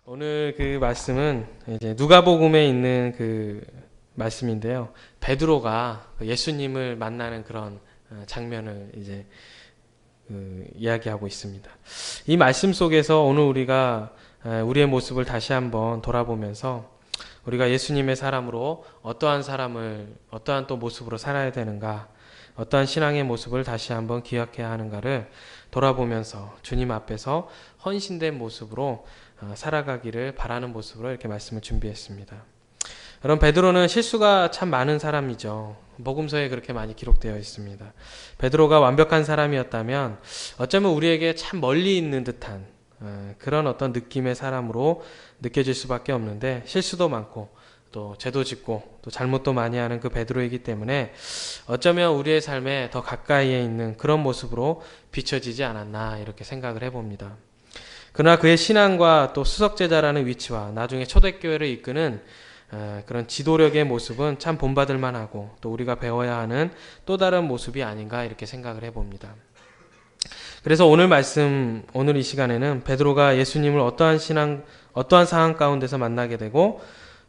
오늘 그 말씀은 이제 누가복음에 있는 그 말씀인데요. 베드로가 예수님을 만나는 그런 장면을 이제 이야기하고 있습니다. 이 말씀 속에서 오늘 우리가 우리의 모습을 다시 한번 돌아보면서 우리가 예수님의 사람으로 어떠한 또 모습으로 살아야 되는가, 어떠한 신앙의 모습을 다시 한번 기억해야 하는가를 돌아보면서 주님 앞에서 헌신된 모습으로 살아가기를 바라는 모습으로 이렇게 말씀을 준비했습니다. 여러분, 베드로는 실수가 참 많은 사람이죠. 복음서에 그렇게 많이 기록되어 있습니다. 베드로가 완벽한 사람이었다면 어쩌면 우리에게 참 멀리 있는 듯한 그런 어떤 느낌의 사람으로 느껴질 수밖에 없는데, 실수도 많고 또 죄도 짓고 또 잘못도 많이 하는 그 베드로이기 때문에 어쩌면 우리의 삶에 더 가까이에 있는 그런 모습으로 비춰지지 않았나 이렇게 생각을 해봅니다. 그러나 그의 신앙과 또 수석제자라는 위치와 나중에 초대교회를 이끄는 그런 지도력의 모습은 참 본받을 만하고 또 우리가 배워야 하는 또 다른 모습이 아닌가 이렇게 생각을 해봅니다. 그래서 오늘 이 시간에는 베드로가 예수님을 어떠한 상황 가운데서 만나게 되고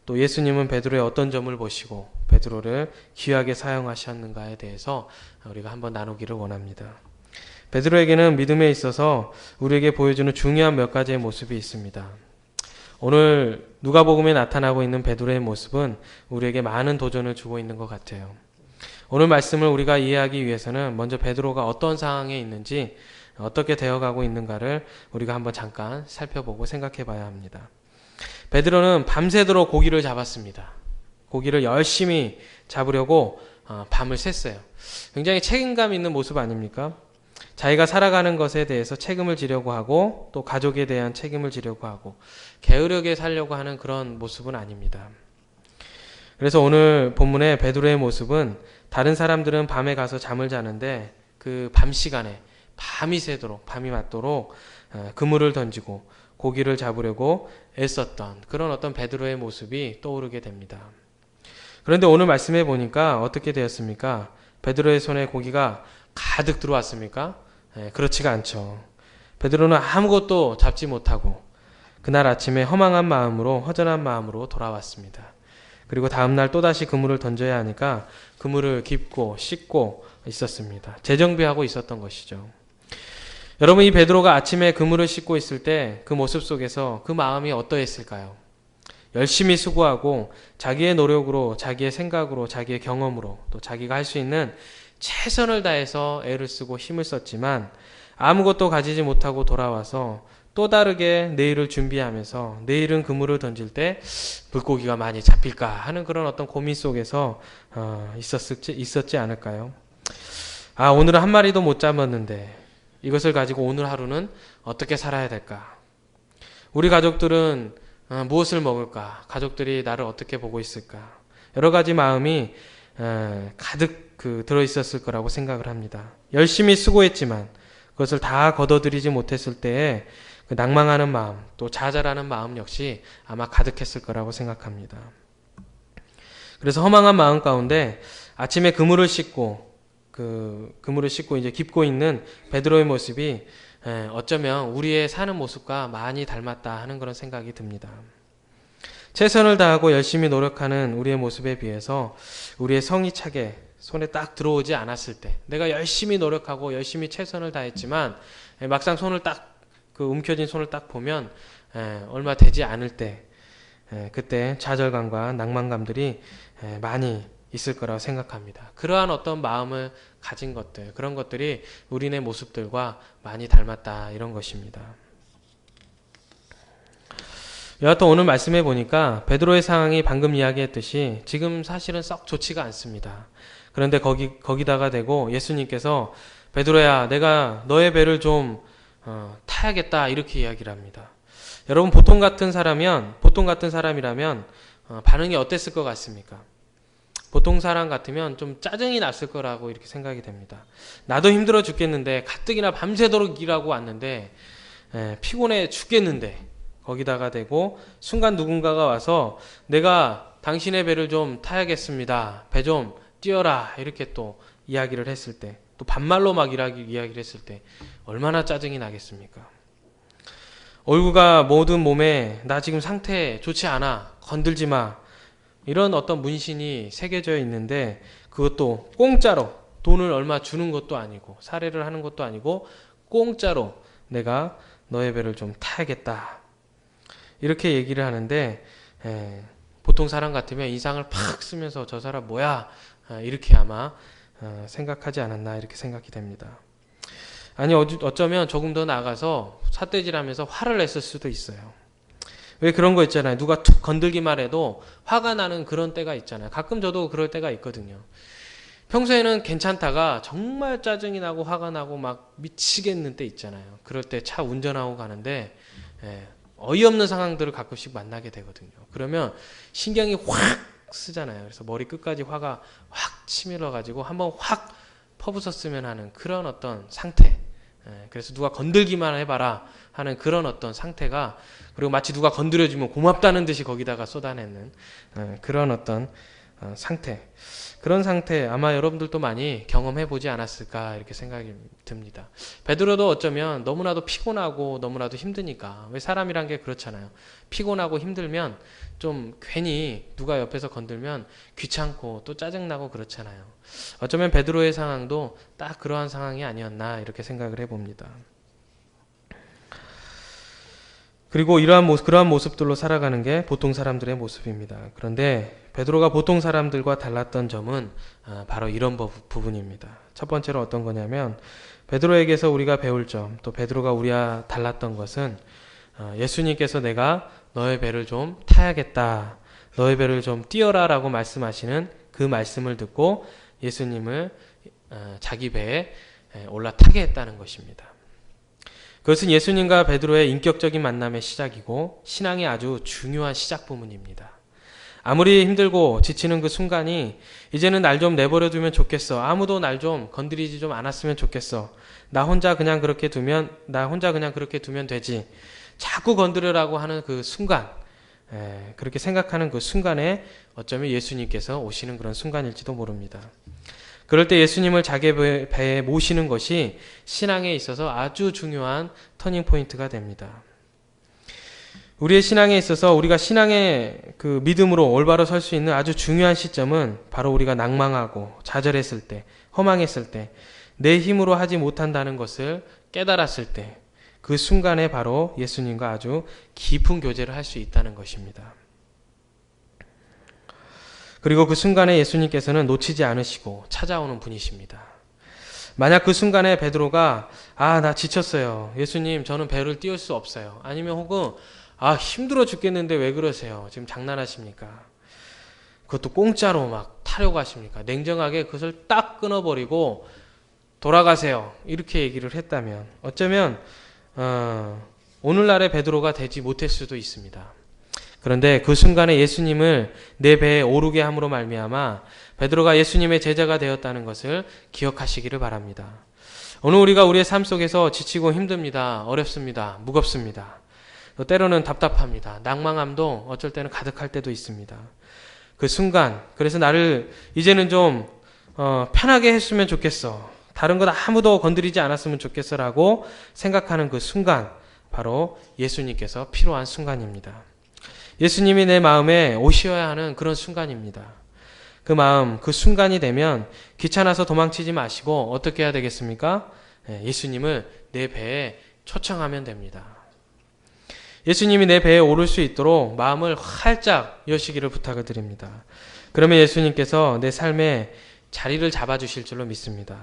또 예수님은 베드로의 어떤 점을 보시고 베드로를 귀하게 사용하셨는가에 대해서 우리가 한번 나누기를 원합니다. 베드로에게는 믿음에 있어서 우리에게 보여주는 중요한 몇 가지의 모습이 있습니다. 오늘 누가복음에 나타나고 있는 베드로의 모습은 우리에게 많은 도전을 주고 있는 것 같아요. 오늘 말씀을 우리가 이해하기 위해서는 먼저 베드로가 어떤 상황에 있는지, 어떻게 되어가고 있는가를 우리가 한번 잠깐 살펴보고 생각해 봐야 합니다. 베드로는 밤새도록 고기를 잡았습니다. 고기를 열심히 잡으려고 밤을 샜어요. 굉장히 책임감 있는 모습 아닙니까? 자기가 살아가는 것에 대해서 책임을 지려고 하고 또 가족에 대한 책임을 지려고 하고 게으르게 살려고 하는 그런 모습은 아닙니다. 그래서 오늘 본문의 베드로의 모습은 다른 사람들은 밤에 가서 잠을 자는데 그 밤 시간에 밤이 맞도록 그물을 던지고 고기를 잡으려고 애썼던 그런 어떤 베드로의 모습이 떠오르게 됩니다. 그런데 오늘 말씀해 보니까 어떻게 되었습니까? 베드로의 손에 고기가 가득 들어왔습니까? 그렇지가 않죠. 베드로는 아무것도 잡지 못하고 그날 아침에 허전한 마음으로 돌아왔습니다. 그리고 다음날 또다시 그물을 던져야 하니까 그물을 깁고 씻고 있었습니다. 재정비하고 있었던 것이죠. 여러분, 이 베드로가 아침에 그물을 씻고 있을 때 그 모습 속에서 그 마음이 어떠했을까요? 열심히 수고하고 자기의 노력으로, 자기의 생각으로, 자기의 경험으로 또 자기가 할 수 있는 최선을 다해서 애를 쓰고 힘을 썼지만 아무것도 가지지 못하고 돌아와서 또 다르게 내일을 준비하면서 내일은 그물을 던질 때 물고기가 많이 잡힐까 하는 그런 어떤 고민 속에서 있었지 않을까요? 오늘은 한 마리도 못 잡았는데 이것을 가지고 오늘 하루는 어떻게 살아야 될까? 우리 가족들은 무엇을 먹을까? 가족들이 나를 어떻게 보고 있을까? 여러 가지 마음이 가득 들어있었을 거라고 생각을 합니다. 열심히 수고했지만 그것을 다 거둬들이지 못했을 때에 그 낭망하는 마음, 또 좌절하는 마음 역시 아마 가득했을 거라고 생각합니다. 그래서 허망한 마음 가운데 아침에 그물을 씻고 이제 깁고 있는 베드로의 모습이 어쩌면 우리의 사는 모습과 많이 닮았다 하는 그런 생각이 듭니다. 최선을 다하고 열심히 노력하는 우리의 모습에 비해서 우리의 성이 차게 손에 딱 들어오지 않았을 때, 내가 열심히 노력하고 열심히 최선을 다했지만 막상 움켜진 손을 딱 보면 얼마 되지 않을 때, 그때 좌절감과 낭만감들이 많이 있을 거라고 생각합니다. 그러한 어떤 마음을 가진 그런 것들이 우리네 모습들과 많이 닮았다 이런 것입니다. 여하튼 오늘 말씀해 보니까 베드로의 상황이 방금 이야기했듯이 지금 사실은 썩 좋지가 않습니다. 그런데 거기다가 대고 예수님께서 베드로야, 내가 너의 배를 좀 타야겠다 이렇게 이야기를 합니다. 여러분, 보통 같은 사람이라면 반응이 어땠을 것 같습니까? 보통 사람 같으면 좀 짜증이 났을 거라고 이렇게 생각이 됩니다. 나도 힘들어 죽겠는데 가뜩이나 밤새도록 일하고 왔는데 피곤해 죽겠는데 거기다가 대고 순간 누군가가 와서 내가 당신의 배를 좀 타야겠습니다. 배 좀 띄어라 이렇게 또 이야기를 했을 때, 또 반말로 막 이야기를 했을 때 얼마나 짜증이 나겠습니까? 얼굴과 모든 몸에 나 지금 상태 좋지 않아. 건들지 마. 이런 어떤 문신이 새겨져 있는데 그것도 공짜로 돈을 얼마 주는 것도 아니고 사례를 하는 것도 아니고 공짜로 내가 너의 배를 좀 타야겠다. 이렇게 얘기를 하는데 보통 사람 같으면 인상을 팍 쓰면서 저 사람 뭐야? 이렇게 아마 생각하지 않았나 이렇게 생각이 됩니다. 아니 어쩌면 조금 더 나가서 삿대질하면서 화를 냈을 수도 있어요. 왜 그런 거 있잖아요. 누가 툭 건들기만 해도 화가 나는 그런 때가 있잖아요. 가끔 저도 그럴 때가 있거든요. 평소에는 괜찮다가 정말 짜증이 나고 화가 나고 막 미치겠는 때 있잖아요. 그럴 때 차 운전하고 가는데 어이없는 상황들을 가끔씩 만나게 되거든요. 그러면 신경이 확 쓰잖아요. 그래서 머리 끝까지 화가 확 치밀어가지고 한번 확 퍼부었으면 하는 그런 어떤 상태. 그래서 누가 건들기만 해봐라 하는 그런 어떤 상태가, 그리고 마치 누가 건드려주면 고맙다는 듯이 거기다가 쏟아내는 그런 어떤 상태. 그런 상태 아마 여러분들도 많이 경험해보지 않았을까 이렇게 생각이 듭니다. 베드로도 어쩌면 너무나도 피곤하고 너무나도 힘드니까, 왜 사람이란 게 그렇잖아요. 피곤하고 힘들면 좀 괜히 누가 옆에서 건들면 귀찮고 또 짜증나고 그렇잖아요. 어쩌면 베드로의 상황도 딱 그러한 상황이 아니었나 이렇게 생각을 해봅니다. 그리고 그러한 모습들로 살아가는 게 보통 사람들의 모습입니다. 그런데 베드로가 보통 사람들과 달랐던 점은 바로 이런 부분입니다. 첫 번째로 어떤 거냐면, 베드로에게서 우리가 배울 점, 또 베드로가 우리와 달랐던 것은 예수님께서 내가 너의 배를 좀 타야겠다, 너의 배를 좀 띄어라 라고 말씀하시는 그 말씀을 듣고 예수님을 자기 배에 올라타게 했다는 것입니다. 그것은 예수님과 베드로의 인격적인 만남의 시작이고 신앙의 아주 중요한 시작 부분입니다. 아무리 힘들고 지치는 그 순간이 이제는 날 좀 내버려 두면 좋겠어. 아무도 날 좀 건드리지 좀 않았으면 좋겠어. 나 혼자 그냥 그렇게 두면 되지. 자꾸 건드려라고 하는 그 순간, 그렇게 생각하는 그 순간에 어쩌면 예수님께서 오시는 그런 순간일지도 모릅니다. 그럴 때 예수님을 자기 배에 모시는 것이 신앙에 있어서 아주 중요한 터닝포인트가 됩니다. 우리의 신앙에 있어서 우리가 신앙의 그 믿음으로 올바로 설 수 있는 아주 중요한 시점은 바로 우리가 낭망하고 좌절했을 때, 허망했을 때, 내 힘으로 하지 못한다는 것을 깨달았을 때, 그 순간에 바로 예수님과 아주 깊은 교제를 할 수 있다는 것입니다. 그리고 그 순간에 예수님께서는 놓치지 않으시고 찾아오는 분이십니다. 만약 그 순간에 베드로가 나 지쳤어요. 예수님, 저는 배를 띄울 수 없어요. 아니면 혹은 힘들어 죽겠는데 왜 그러세요? 지금 장난하십니까? 그것도 공짜로 막 타려고 하십니까? 냉정하게 그것을 딱 끊어버리고 돌아가세요. 이렇게 얘기를 했다면 어쩌면 오늘날의 베드로가 되지 못할 수도 있습니다. 그런데 그 순간에 예수님을 내 배에 오르게 함으로 말미암아 베드로가 예수님의 제자가 되었다는 것을 기억하시기를 바랍니다. 오늘 우리가 우리의 삶 속에서 지치고 힘듭니다. 어렵습니다. 무겁습니다. 또 때로는 답답합니다. 낭망함도 어쩔 때는 가득할 때도 있습니다. 그 순간, 그래서 나를 이제는 좀 편하게 했으면 좋겠어. 다른 것 아무도 건드리지 않았으면 좋겠어라고 생각하는 그 순간, 바로 예수님께서 필요한 순간입니다. 예수님이 내 마음에 오셔야 하는 그런 순간입니다. 그 마음, 그 순간이 되면 귀찮아서 도망치지 마시고 어떻게 해야 되겠습니까? 예수님을 내 배에 초청하면 됩니다. 예수님이 내 배에 오를 수 있도록 마음을 활짝 여시기를 부탁을 드립니다. 그러면 예수님께서 내 삶에 자리를 잡아주실 줄로 믿습니다.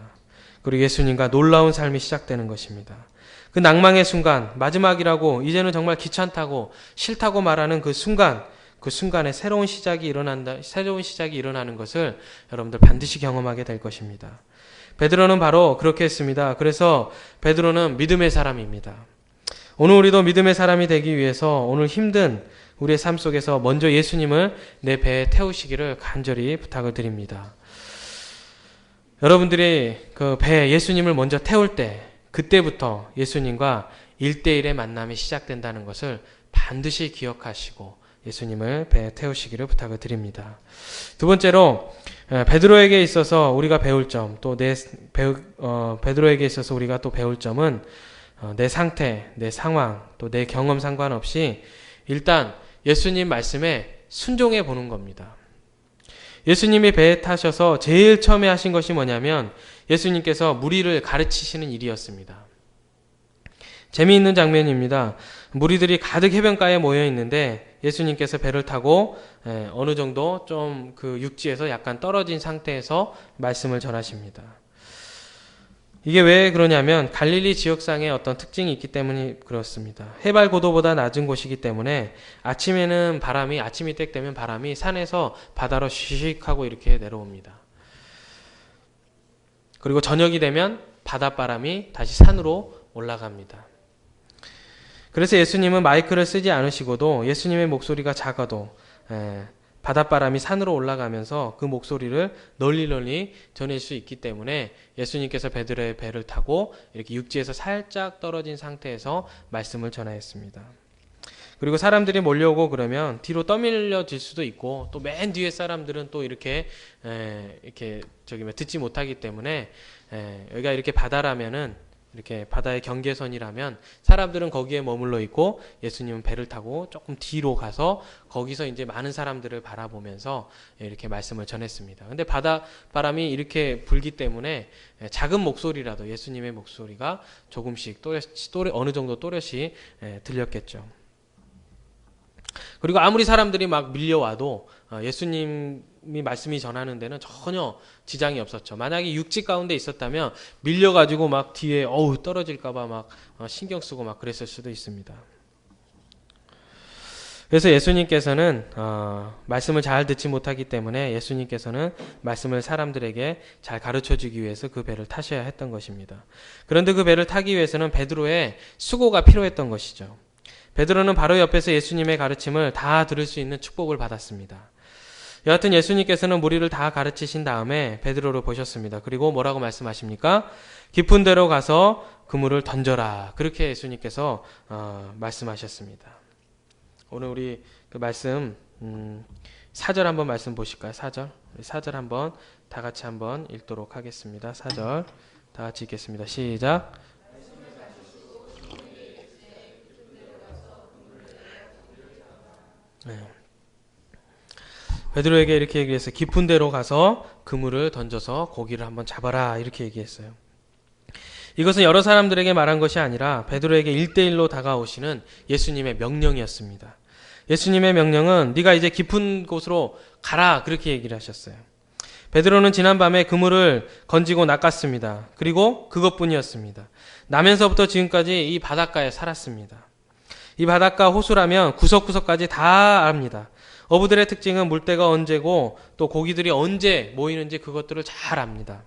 그리고 예수님과 놀라운 삶이 시작되는 것입니다. 그 낭망의 순간, 마지막이라고 이제는 정말 귀찮다고 싫다고 말하는 그 순간에 새로운 시작이 일어나는 것을 여러분들 반드시 경험하게 될 것입니다. 베드로는 바로 그렇게 했습니다. 그래서 베드로는 믿음의 사람입니다. 오늘 우리도 믿음의 사람이 되기 위해서 오늘 힘든 우리의 삶 속에서 먼저 예수님을 내 배에 태우시기를 간절히 부탁을 드립니다. 여러분들이 그 배에 예수님을 먼저 태울 때, 그때부터 예수님과 1대1의 만남이 시작된다는 것을 반드시 기억하시고 예수님을 배에 태우시기를 부탁을 드립니다. 두 번째로 베드로에게 있어서 우리가 배울 점, 또 베드로에게 있어서 우리가 또 배울 점은 내 상태, 내 상황, 또 내 경험 상관없이 일단 예수님 말씀에 순종해 보는 겁니다. 예수님이 배에 타셔서 제일 처음에 하신 것이 뭐냐면 예수님께서 무리를 가르치시는 일이었습니다. 재미있는 장면입니다. 무리들이 가득 해변가에 모여 있는데 예수님께서 배를 타고 어느 정도 좀 그 육지에서 약간 떨어진 상태에서 말씀을 전하십니다. 이게 왜 그러냐면 갈릴리 지역상의 어떤 특징이 있기 때문에 그렇습니다. 해발 고도보다 낮은 곳이기 때문에 아침에는 아침이 딱 되면 바람이 산에서 바다로 쉬익하고 이렇게 내려옵니다. 그리고 저녁이 되면 바닷바람이 다시 산으로 올라갑니다. 그래서 예수님은 마이크를 쓰지 않으시고도 예수님의 목소리가 작아도 바닷바람이 산으로 올라가면서 그 목소리를 널리 전할 수 있기 때문에 예수님께서 베드로의 배를 타고 이렇게 육지에서 살짝 떨어진 상태에서 말씀을 전하였습니다. 그리고 사람들이 몰려오고 그러면 뒤로 떠밀려질 수도 있고 또 맨 뒤에 사람들은 또 이렇게 듣지 못하기 때문에 여기가 이렇게 바다라면은 이렇게 바다의 경계선이라면 사람들은 거기에 머물러 있고 예수님은 배를 타고 조금 뒤로 가서 거기서 이제 많은 사람들을 바라보면서 이렇게 말씀을 전했습니다. 근데 바람이 이렇게 불기 때문에 작은 목소리라도 예수님의 목소리가 조금씩 어느 정도 또렷이 들렸겠죠. 그리고 아무리 사람들이 막 밀려와도 예수님이 말씀이 전하는 데는 전혀 지장이 없었죠. 만약에 육지 가운데 있었다면 밀려가지고 막 뒤에 떨어질까봐 막 신경 쓰고 막 그랬을 수도 있습니다. 그래서 예수님께서는 말씀을 잘 듣지 못하기 때문에 예수님께서는 말씀을 사람들에게 잘 가르쳐주기 위해서 그 배를 타셔야 했던 것입니다. 그런데 그 배를 타기 위해서는 베드로의 수고가 필요했던 것이죠. 베드로는 바로 옆에서 예수님의 가르침을 다 들을 수 있는 축복을 받았습니다. 여하튼 예수님께서는 무리를 다 가르치신 다음에 베드로를 보셨습니다. 그리고 뭐라고 말씀하십니까? 깊은 데로 가서 그물을 던져라. 그렇게 예수님께서 말씀하셨습니다. 오늘 우리 그 말씀 4절 한번 말씀 보실까요? 4절 한번 다 같이 한번 읽도록 하겠습니다. 4절 다 같이 읽겠습니다. 시작. 네. 베드로에게 이렇게 얘기했어요. 깊은 데로 가서 그물을 던져서 고기를 한번 잡아라. 이렇게 얘기했어요. 이것은 여러 사람들에게 말한 것이 아니라 베드로에게 1대1로 다가오시는 예수님의 명령이었습니다. 예수님의 명령은 네가 이제 깊은 곳으로 가라. 그렇게 얘기를 하셨어요. 베드로는 지난밤에 그물을 건지고 낚았습니다. 그리고 그것뿐이었습니다. 나면서부터 지금까지 이 바닷가에 살았습니다. 이 바닷가 호수라면 구석구석까지 다 압니다. 어부들의 특징은 물때가 언제고 또 고기들이 언제 모이는지 그것들을 잘 압니다.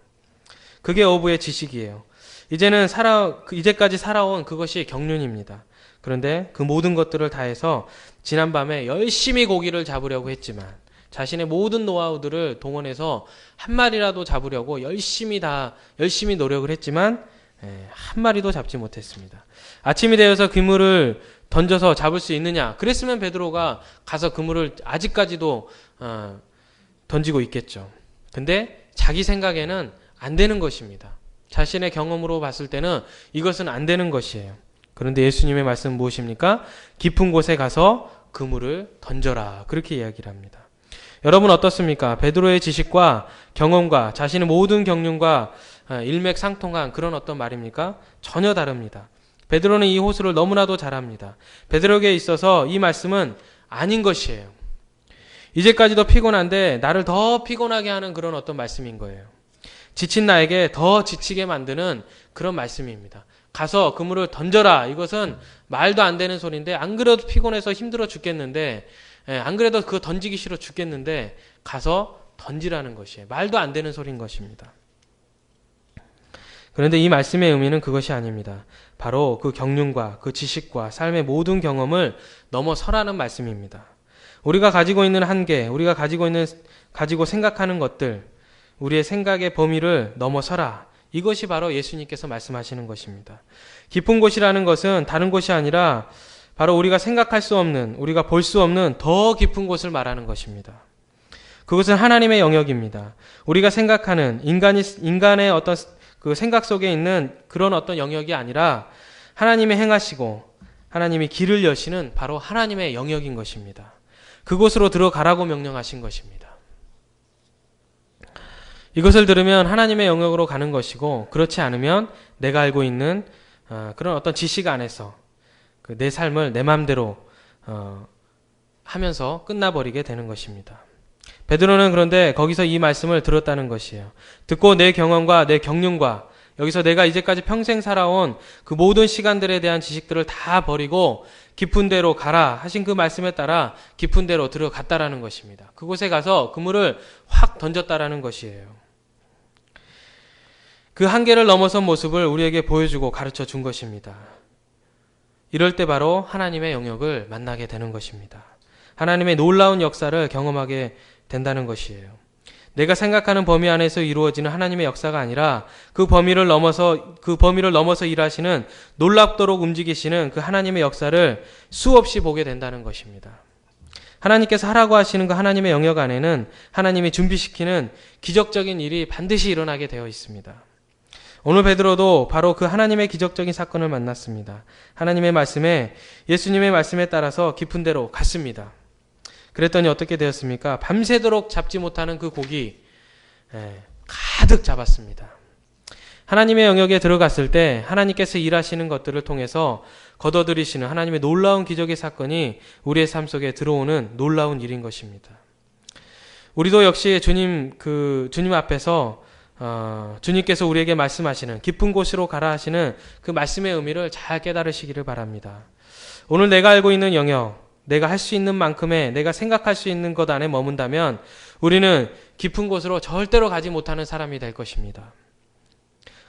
그게 어부의 지식이에요. 이제까지 살아온 그것이 경륜입니다. 그런데 그 모든 것들을 다해서 지난밤에 열심히 고기를 잡으려고 했지만 자신의 모든 노하우들을 동원해서 한 마리라도 잡으려고 열심히 노력을 했지만 한 마리도 잡지 못했습니다. 아침이 되어서 그물을 던져서 잡을 수 있느냐? 그랬으면 베드로가 가서 그물을 아직까지도 던지고 있겠죠. 근데 자기 생각에는 안 되는 것입니다. 자신의 경험으로 봤을 때는 이것은 안 되는 것이에요. 그런데 예수님의 말씀은 무엇입니까? 깊은 곳에 가서 그물을 던져라. 그렇게 이야기를 합니다. 여러분 어떻습니까? 베드로의 지식과 경험과 자신의 모든 경륜과 일맥상통한 그런 어떤 말입니까? 전혀 다릅니다. 베드로는 이 호수를 너무나도 잘합니다. 베드로에게 있어서 이 말씀은 아닌 것이에요. 이제까지도 피곤한데 나를 더 피곤하게 하는 그런 어떤 말씀인 거예요. 지친 나에게 더 지치게 만드는 그런 말씀입니다. 가서 그물을 던져라. 이것은 말도 안 되는 소리인데 안 그래도 피곤해서 힘들어 죽겠는데 안 그래도 그거 던지기 싫어 죽겠는데 가서 던지라는 것이에요. 말도 안 되는 소리인 것입니다. 그런데 이 말씀의 의미는 그것이 아닙니다. 바로 그 경륜과 그 지식과 삶의 모든 경험을 넘어서라는 말씀입니다. 우리가 가지고 있는 한계, 우리가 가지고 생각하는 것들, 우리의 생각의 범위를 넘어서라. 이것이 바로 예수님께서 말씀하시는 것입니다. 깊은 곳이라는 것은 다른 곳이 아니라 바로 우리가 생각할 수 없는, 우리가 볼 수 없는 더 깊은 곳을 말하는 것입니다. 그것은 하나님의 영역입니다. 우리가 생각하는 인간의 어떤 그 생각 속에 있는 그런 어떤 영역이 아니라 하나님이 행하시고 하나님이 길을 여시는 바로 하나님의 영역인 것입니다. 그곳으로 들어가라고 명령하신 것입니다. 이것을 들으면 하나님의 영역으로 가는 것이고, 그렇지 않으면 내가 알고 있는 그런 어떤 지식 안에서 내 삶을 내 마음대로 하면서 끝나버리게 되는 것입니다. 베드로는 그런데 거기서 이 말씀을 들었다는 것이에요. 듣고 내 경험과 내 경륜과 여기서 내가 이제까지 평생 살아온 그 모든 시간들에 대한 지식들을 다 버리고 깊은 데로 가라 하신 그 말씀에 따라 깊은 데로 들어갔다라는 것입니다. 그곳에 가서 그물을 확 던졌다라는 것이에요. 그 한계를 넘어선 모습을 우리에게 보여주고 가르쳐 준 것입니다. 이럴 때 바로 하나님의 영역을 만나게 되는 것입니다. 하나님의 놀라운 역사를 경험하게 된다는 것이에요. 내가 생각하는 범위 안에서 이루어지는 하나님의 역사가 아니라 그 범위를 넘어서 일하시는, 놀랍도록 움직이시는 그 하나님의 역사를 수없이 보게 된다는 것입니다. 하나님께서 하라고 하시는 그 하나님의 영역 안에는 하나님이 준비시키는 기적적인 일이 반드시 일어나게 되어 있습니다. 오늘 베드로도 바로 그 하나님의 기적적인 사건을 만났습니다. 하나님의 말씀에, 예수님의 말씀에 따라서 깊은 데로 갔습니다. 그랬더니 어떻게 되었습니까? 밤새도록 잡지 못하는 그 고기 가득 잡았습니다. 하나님의 영역에 들어갔을 때 하나님께서 일하시는 것들을 통해서 거둬들이시는 하나님의 놀라운 기적의 사건이 우리의 삶 속에 들어오는 놀라운 일인 것입니다. 우리도 역시 주님 앞에서 주님께서 우리에게 말씀하시는, 깊은 곳으로 가라 하시는 그 말씀의 의미를 잘 깨달으시기를 바랍니다. 오늘 내가 알고 있는 영역, 내가 할 수 있는 만큼의, 내가 생각할 수 있는 것 안에 머문다면 우리는 깊은 곳으로 절대로 가지 못하는 사람이 될 것입니다.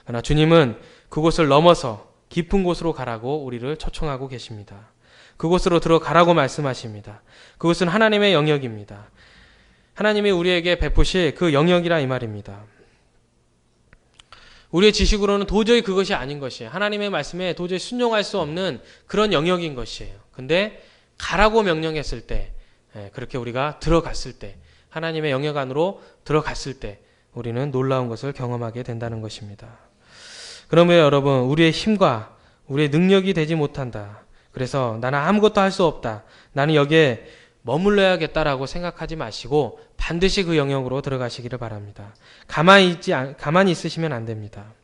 그러나 주님은 그곳을 넘어서 깊은 곳으로 가라고 우리를 초청하고 계십니다. 그곳으로 들어가라고 말씀하십니다. 그것은 하나님의 영역입니다. 하나님이 우리에게 베푸실 그 영역이라 이 말입니다. 우리의 지식으로는 도저히 그것이 아닌 것이에요. 하나님의 말씀에 도저히 순종할 수 없는 그런 영역인 것이에요. 근데 가라고 명령했을 때, 그렇게 우리가 들어갔을 때, 하나님의 영역 안으로 들어갔을 때 우리는 놀라운 것을 경험하게 된다는 것입니다. 그러면 여러분, 우리의 힘과 우리의 능력이 되지 못한다, 그래서 나는 아무것도 할 수 없다, 나는 여기에 머물러야겠다라고 생각하지 마시고 반드시 그 영역으로 들어가시기를 바랍니다. 가만히 있으시면 안 됩니다.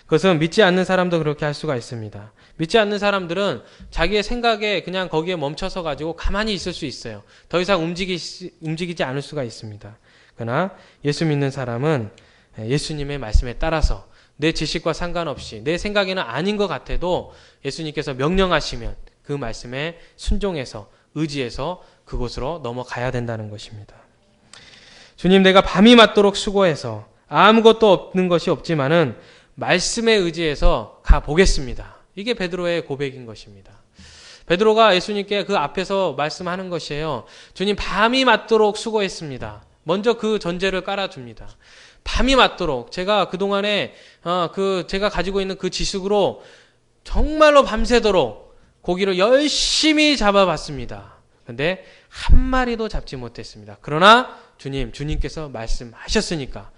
그것은 믿지 않는 사람도 그렇게 할 수가 있습니다. 믿지 않는 사람들은 자기의 생각에 그냥 거기에 멈춰서 가지고 가만히 있을 수 있어요. 더 이상 움직이지 않을 수가 있습니다. 그러나 예수 믿는 사람은 예수님의 말씀에 따라서 내 지식과 상관없이 내 생각에는 아닌 것 같아도 예수님께서 명령하시면 그 말씀에 순종해서, 의지해서 그곳으로 넘어가야 된다는 것입니다. 주님, 내가 밤이 맞도록 수고해서 아무것도 없는 것이 없지만은 말씀에 의지해서 가보겠습니다. 이게 베드로의 고백인 것입니다. 베드로가 예수님께 그 앞에서 말씀하는 것이에요. 주님, 밤이 맞도록 수고했습니다. 먼저 그 전제를 깔아줍니다. 밤이 맞도록, 제가 그동안에 제가 가지고 있는 그 지식으로 정말로 밤새도록 고기를 열심히 잡아봤습니다. 근데 한 마리도 잡지 못했습니다. 그러나 주님께서 말씀하셨으니까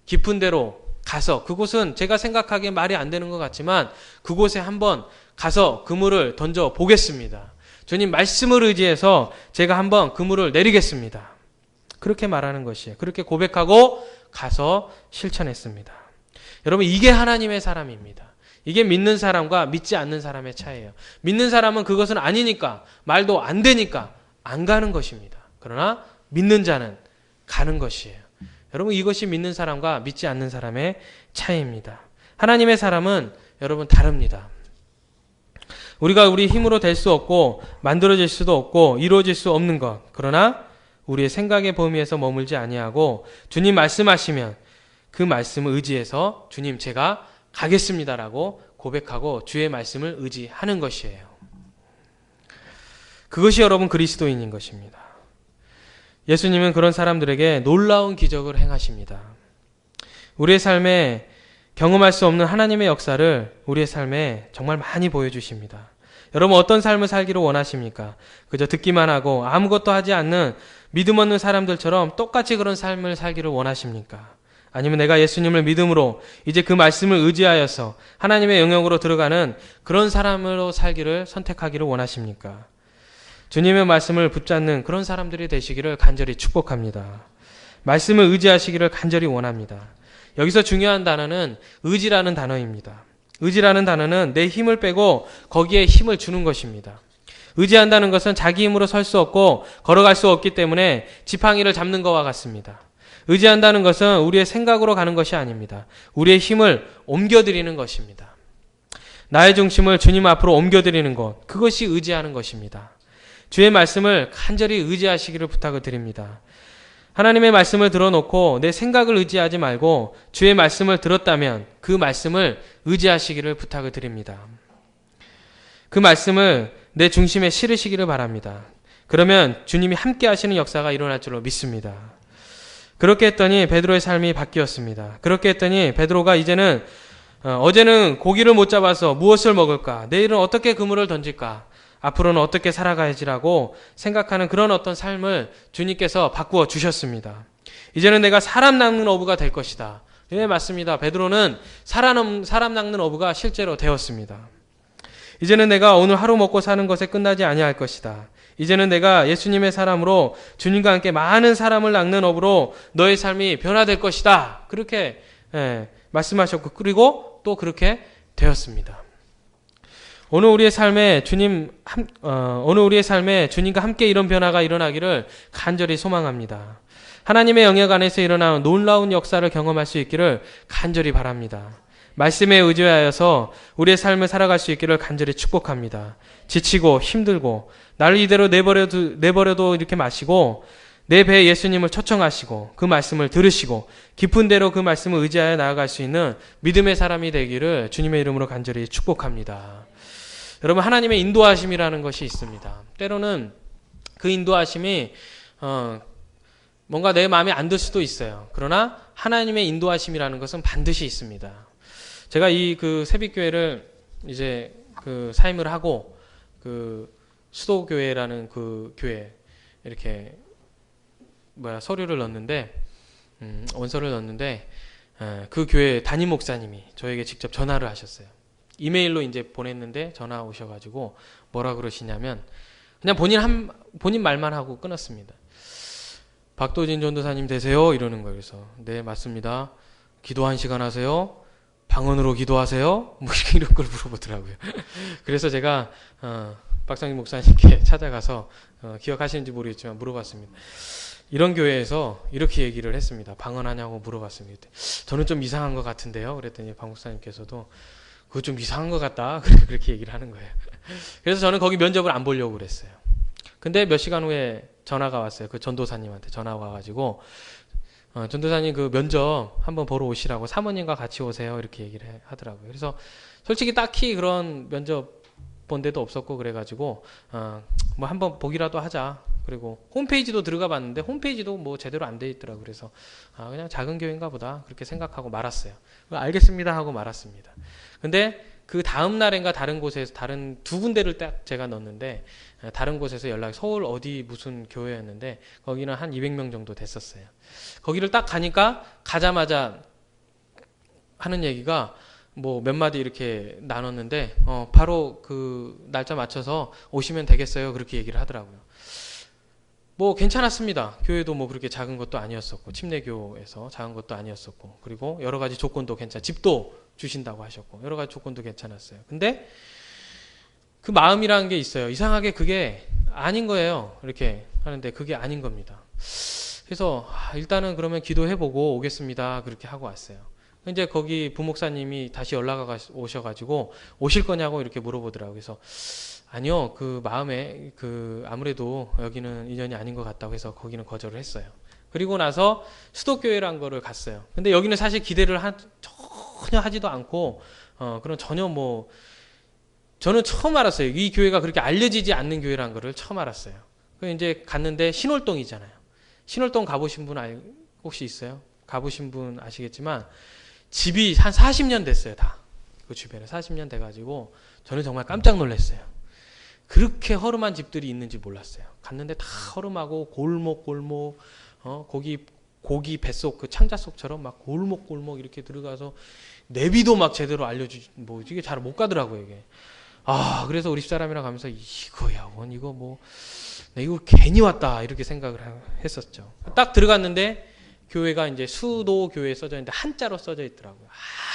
깊은 데로 가서, 그곳은 제가 생각하기에 말이 안 되는 것 같지만 그곳에 한번 가서 그물을 던져 보겠습니다. 주님 말씀을 의지해서 제가 한번 그물을 내리겠습니다. 그렇게 말하는 것이에요. 그렇게 고백하고 가서 실천했습니다. 여러분, 이게 하나님의 사람입니다. 이게 믿는 사람과 믿지 않는 사람의 차이예요. 믿는 사람은 그것은 아니니까, 말도 안 되니까 안 가는 것입니다. 그러나 믿는 자는 가는 것이에요. 여러분, 이것이 믿는 사람과 믿지 않는 사람의 차이입니다. 하나님의 사람은 여러분 다릅니다. 우리가 우리 힘으로 될 수 없고 만들어질 수도 없고 이루어질 수 없는 것, 그러나 우리의 생각의 범위에서 머물지 아니하고 주님 말씀하시면 그 말씀을 의지해서 주님 제가 가겠습니다라고 고백하고 주의 말씀을 의지하는 것이에요. 그것이 여러분 그리스도인인 것입니다. 예수님은 그런 사람들에게 놀라운 기적을 행하십니다. 우리의 삶에 경험할 수 없는 하나님의 역사를 우리의 삶에 정말 많이 보여주십니다. 여러분, 어떤 삶을 살기를 원하십니까? 그저 듣기만 하고 아무것도 하지 않는 믿음 없는 사람들처럼 똑같이 그런 삶을 살기를 원하십니까? 아니면 내가 예수님을 믿음으로 이제 그 말씀을 의지하여서 하나님의 영역으로 들어가는 그런 사람으로 살기를 선택하기를 원하십니까? 주님의 말씀을 붙잡는 그런 사람들이 되시기를 간절히 축복합니다. 말씀을 의지하시기를 간절히 원합니다. 여기서 중요한 단어는 의지라는 단어입니다. 의지라는 단어는 내 힘을 빼고 거기에 힘을 주는 것입니다. 의지한다는 것은 자기 힘으로 설 수 없고 걸어갈 수 없기 때문에 지팡이를 잡는 것과 같습니다. 의지한다는 것은 우리의 생각으로 가는 것이 아닙니다. 우리의 힘을 옮겨드리는 것입니다. 나의 중심을 주님 앞으로 옮겨드리는 것, 그것이 의지하는 것입니다. 주의 말씀을 간절히 의지하시기를 부탁을 드립니다. 하나님의 말씀을 들어놓고 내 생각을 의지하지 말고 주의 말씀을 들었다면 그 말씀을 의지하시기를 부탁을 드립니다. 그 말씀을 내 중심에 실으시기를 바랍니다. 그러면 주님이 함께 하시는 역사가 일어날 줄로 믿습니다. 그렇게 했더니 베드로의 삶이 바뀌었습니다. 그렇게 했더니 베드로가 이제는 어제는 고기를 못 잡아서 무엇을 먹을까? 내일은 어떻게 그물을 던질까? 앞으로는 어떻게 살아가야지라고 생각하는 그런 어떤 삶을 주님께서 바꾸어 주셨습니다. 이제는 내가 사람 낚는 어부가 될 것이다. 예, 맞습니다. 베드로는 사람 낚는 어부가 실제로 되었습니다. 이제는 내가 오늘 하루 먹고 사는 것에 끝나지 아니할 것이다. 이제는 내가 예수님의 사람으로 주님과 함께 많은 사람을 낚는 어부로 너의 삶이 변화될 것이다. 그렇게 말씀하셨고 그리고 또 그렇게 되었습니다. 오늘 우리의 삶에 주님과 함께 이런 변화가 일어나기를 간절히 소망합니다. 하나님의 영역 안에서 일어나는 놀라운 역사를 경험할 수 있기를 간절히 바랍니다. 말씀에 의지하여서 우리의 삶을 살아갈 수 있기를 간절히 축복합니다. 지치고 힘들고 나를 이대로 내버려도 이렇게 마시고 내 배에 예수님을 초청하시고 그 말씀을 들으시고 깊은 대로 그 말씀을 의지하여 나아갈 수 있는 믿음의 사람이 되기를 주님의 이름으로 간절히 축복합니다. 여러분, 하나님의 인도하심이라는 것이 있습니다. 때로는 그 인도하심이 뭔가 내 마음에 안 들 수도 있어요. 그러나 하나님의 인도하심이라는 것은 반드시 있습니다. 제가 이 세빛교회를 이제 사임을 하고 수도교회라는 그 교회 이렇게 서류를 넣었는데 원서를 넣었는데 그 교회 담임 목사님이 저에게 직접 전화를 하셨어요. 이메일로 이제 보냈는데 전화 오셔가지고 뭐라 그러시냐면 그냥 본인 말만 하고 끊었습니다. 박도진 전도사님 되세요? 이러는 거예요. 그래서 네 맞습니다. 기도 1시간 하세요? 방언으로 기도하세요? 뭐 이런 걸 물어보더라고요. 그래서 제가 박상희 목사님께 찾아가서 기억하시는지 모르겠지만 물어봤습니다. 이런 교회에서 이렇게 얘기를 했습니다. 방언하냐고 물어봤습니다. 저는 좀 이상한 것 같은데요. 그랬더니 박 목사님께서도 그거 좀 이상한 것 같다. 그렇게 얘기를 하는 거예요. 그래서 저는 거기 면접을 안 보려고 그랬어요. 근데 몇 시간 후에 전화가 왔어요. 그 전도사님한테 전화가 와가지고 전도사님 그 면접 한번 보러 오시라고 사모님과 같이 오세요. 이렇게 얘기를 하더라고요. 그래서 솔직히 딱히 그런 면접 본 데도 없었고 그래가지고 뭐 한번 보기라도 하자. 그리고 홈페이지도 들어가 봤는데 홈페이지도 뭐 제대로 안 돼 있더라고요. 그래서 그냥 작은 교회인가 보다 그렇게 생각하고 말았어요. 알겠습니다 하고 말았습니다. 근데 그 다음 날인가 다른 곳에서 다른 두 군데를 딱 제가 넣었는데 다른 곳에서 연락이 서울 어디 무슨 교회였는데 거기는 한 200명 정도 됐었어요. 거기를 딱 가니까 가자마자 하는 얘기가 뭐 몇 마디 이렇게 나눴는데 바로 그 날짜 맞춰서 오시면 되겠어요. 그렇게 얘기를 하더라고요. 뭐 괜찮았습니다. 교회도 뭐 그렇게 작은 것도 아니었었고 침례교에서 작은 것도 아니었었고 그리고 여러 가지 조건도 집도 주신다고 하셨고 여러 가지 조건도 괜찮았어요. 근데 그 마음이라는 게 있어요. 이상하게 그게 아닌 거예요. 이렇게 하는데 그게 아닌 겁니다. 그래서 일단은 그러면 기도해보고 오겠습니다. 그렇게 하고 왔어요. 이제 거기 부목사님이 다시 연락 오셔가지고 오실 거냐고 이렇게 물어보더라고요. 그래서 아니요, 그 마음에 아무래도 여기는 인연이 아닌 것 같다고 해서 거기는 거절을 했어요. 그리고 나서 수도교회란 거를 갔어요. 근데 여기는 사실 기대를 전혀 하지도 않고 그런 전혀 뭐 저는 처음 알았어요. 이 교회가 그렇게 알려지지 않는 교회란 거를 처음 알았어요. 그 이제 갔는데 신월동이잖아요. 신월동 가보신 분 혹시 있어요? 가보신 분 아시겠지만 집이 한 40년 됐어요. 다. 그 주변에 40년 돼가지고 저는 정말 깜짝 놀랐어요. 그렇게 허름한 집들이 있는지 몰랐어요. 갔는데 다 허름하고 골목 거기 고기 뱃속 그 창자 속처럼 막 골목골목 이렇게 들어가서 내비도 막 제대로 뭐 이게 잘 못 가더라고요, 이게. 그래서 우리 집사람이랑 가면서 이거야, 이거 뭐, 나 이거 괜히 왔다, 이렇게 생각을 했었죠. 딱 들어갔는데, 교회가 이제 수도 교회에 써져 있는데, 한자로 써져 있더라고요.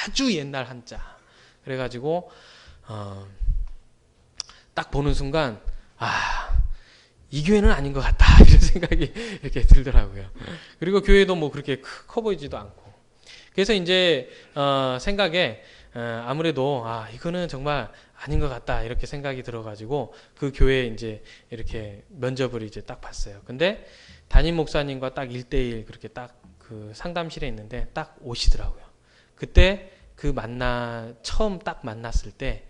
아주 옛날 한자. 그래가지고, 딱 보는 순간, 이 교회는 아닌 것 같다, 이런 생각이 이렇게 들더라고요. 그리고 교회도 뭐 그렇게 커 보이지도 않고. 그래서 이제, 생각에, 아무래도, 이거는 정말 아닌 것 같다, 이렇게 생각이 들어가지고, 그 교회에 이제 이렇게 면접을 이제 딱 봤어요. 근데 담임 목사님과 딱 1대1 그렇게 딱 그 상담실에 있는데 딱 오시더라고요. 그때 처음 딱 만났을 때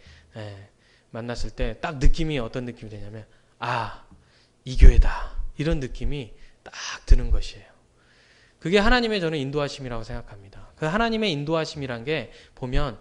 딱 느낌이 어떤 느낌이 되냐면, 이 교회다. 이런 느낌이 딱 드는 것이에요. 그게 하나님의 저는 인도하심이라고 생각합니다. 그 하나님의 인도하심이란 게 보면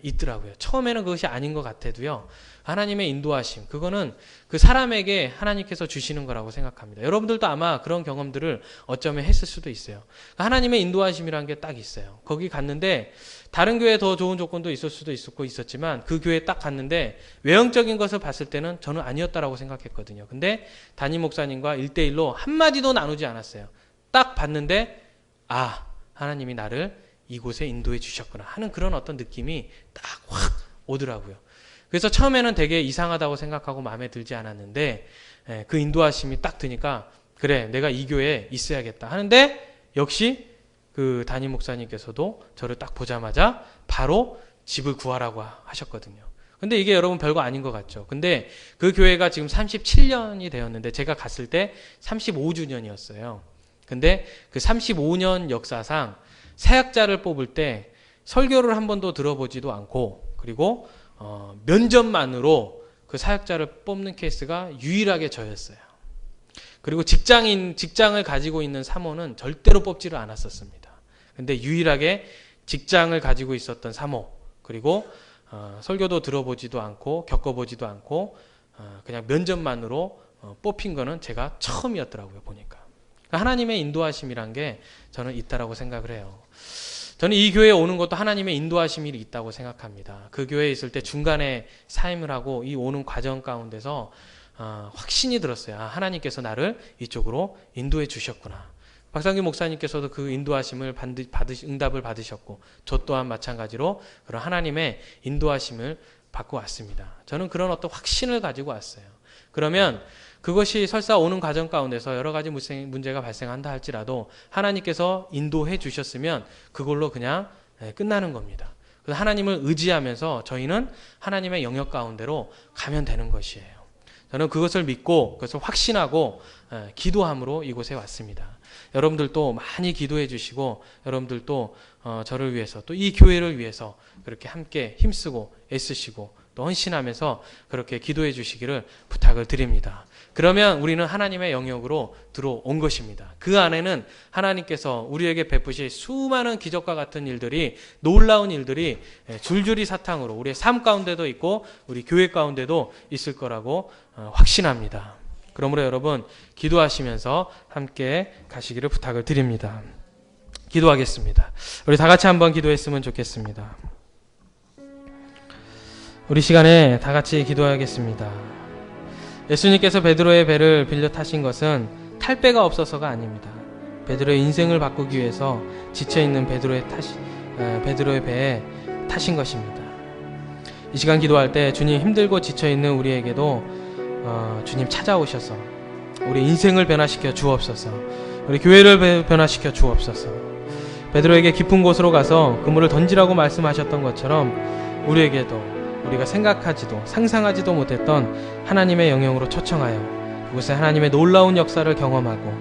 있더라고요. 처음에는 그것이 아닌 것 같아도요. 하나님의 인도하심, 그거는 그 사람에게 하나님께서 주시는 거라고 생각합니다. 여러분들도 아마 그런 경험들을 어쩌면 했을 수도 있어요. 하나님의 인도하심이란 게 딱 있어요. 거기 갔는데 다른 교회에 더 좋은 조건도 있을 수도 있었지만 그 교회에 딱 갔는데 외형적인 것을 봤을 때는 저는 아니었다라고 생각했거든요. 근데 담임 목사님과 1대1로 한마디도 나누지 않았어요. 딱 봤는데 하나님이 나를 이곳에 인도해 주셨구나 하는 그런 어떤 느낌이 딱 확 오더라고요. 그래서 처음에는 되게 이상하다고 생각하고 마음에 들지 않았는데 그 인도하심이 딱 드니까 그래, 내가 이 교회에 있어야겠다 하는데 역시 그 담임 목사님께서도 저를 딱 보자마자 바로 집을 구하라고 하셨거든요. 근데 이게 여러분 별거 아닌 것 같죠. 근데 그 교회가 지금 37년이 되었는데 제가 갔을 때 35주년이었어요. 근데 그 35년 역사상 사역자를 뽑을 때 설교를 한 번도 들어보지도 않고 그리고 면접만으로 그 사역자를 뽑는 케이스가 유일하게 저였어요. 그리고 직장을 가지고 있는 사모는 절대로 뽑지를 않았었습니다. 근데 유일하게 직장을 가지고 있었던 사모, 그리고 설교도 들어보지도 않고 겪어보지도 않고 그냥 면접만으로 뽑힌 거는 제가 처음이었더라고요, 보니까. 하나님의 인도하심이란 게 저는 있다라고 생각을 해요. 저는 이 교회에 오는 것도 하나님의 인도하심이 있다고 생각합니다. 그 교회에 있을 때 중간에 사임을 하고 이 오는 과정 가운데서 확신이 들었어요. 하나님께서 나를 이쪽으로 인도해 주셨구나. 박상규 목사님께서도 그 인도하심을 응답을 받으셨고 저 또한 마찬가지로 그런 하나님의 인도하심을 받고 왔습니다. 저는 그런 어떤 확신을 가지고 왔어요. 그러면 그것이 설사 오는 과정 가운데서 여러 가지 문제가 발생한다 할지라도 하나님께서 인도해 주셨으면 그걸로 그냥 끝나는 겁니다. 그래서 하나님을 의지하면서 저희는 하나님의 영역 가운데로 가면 되는 것이에요. 저는 그것을 믿고 그것을 확신하고 기도함으로 이곳에 왔습니다. 여러분들도 많이 기도해 주시고 여러분들도 저를 위해서 또 이 교회를 위해서 그렇게 함께 힘쓰고 애쓰시고 또 헌신하면서 그렇게 기도해 주시기를 부탁을 드립니다. 그러면 우리는 하나님의 영역으로 들어온 것입니다. 그 안에는 하나님께서 우리에게 베푸실 수많은 기적과 같은 일들이, 놀라운 일들이 줄줄이 사탕으로 우리의 삶 가운데도 있고 우리 교회 가운데도 있을 거라고 확신합니다. 그러므로 여러분 기도하시면서 함께 가시기를 부탁을 드립니다. 기도하겠습니다. 우리 다 같이 한번 기도했으면 좋겠습니다. 우리 시간에 다 같이 기도하겠습니다. 예수님께서 베드로의 배를 빌려 타신 것은 탈 배가 없어서가 아닙니다. 베드로의 인생을 바꾸기 위해서 지쳐있는 베드로의 배에 타신 것입니다. 이 시간 기도할 때 주님, 힘들고 지쳐있는 우리에게도 주님 찾아오셔서 우리 인생을 변화시켜 주옵소서. 우리 교회를 변화시켜 주옵소서. 베드로에게 깊은 곳으로 가서 그물을 던지라고 말씀하셨던 것처럼 우리에게도 우리가 생각하지도 상상하지도 못했던 하나님의 영역으로 초청하여 그곳에 하나님의 놀라운 역사를 경험하고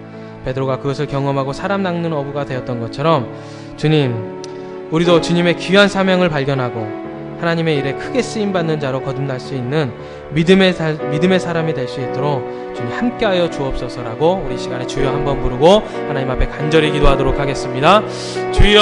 베드로가 그것을 경험하고 사람 낚는 어부가 되었던 것처럼 주님, 우리도 주님의 귀한 사명을 발견하고 하나님의 일에 크게 쓰임받는 자로 거듭날 수 있는 믿음의 사람이 될 수 있도록 주님 함께하여 주옵소서라고 우리 시간에 주여 한번 부르고 하나님 앞에 간절히 기도하도록 하겠습니다. 주여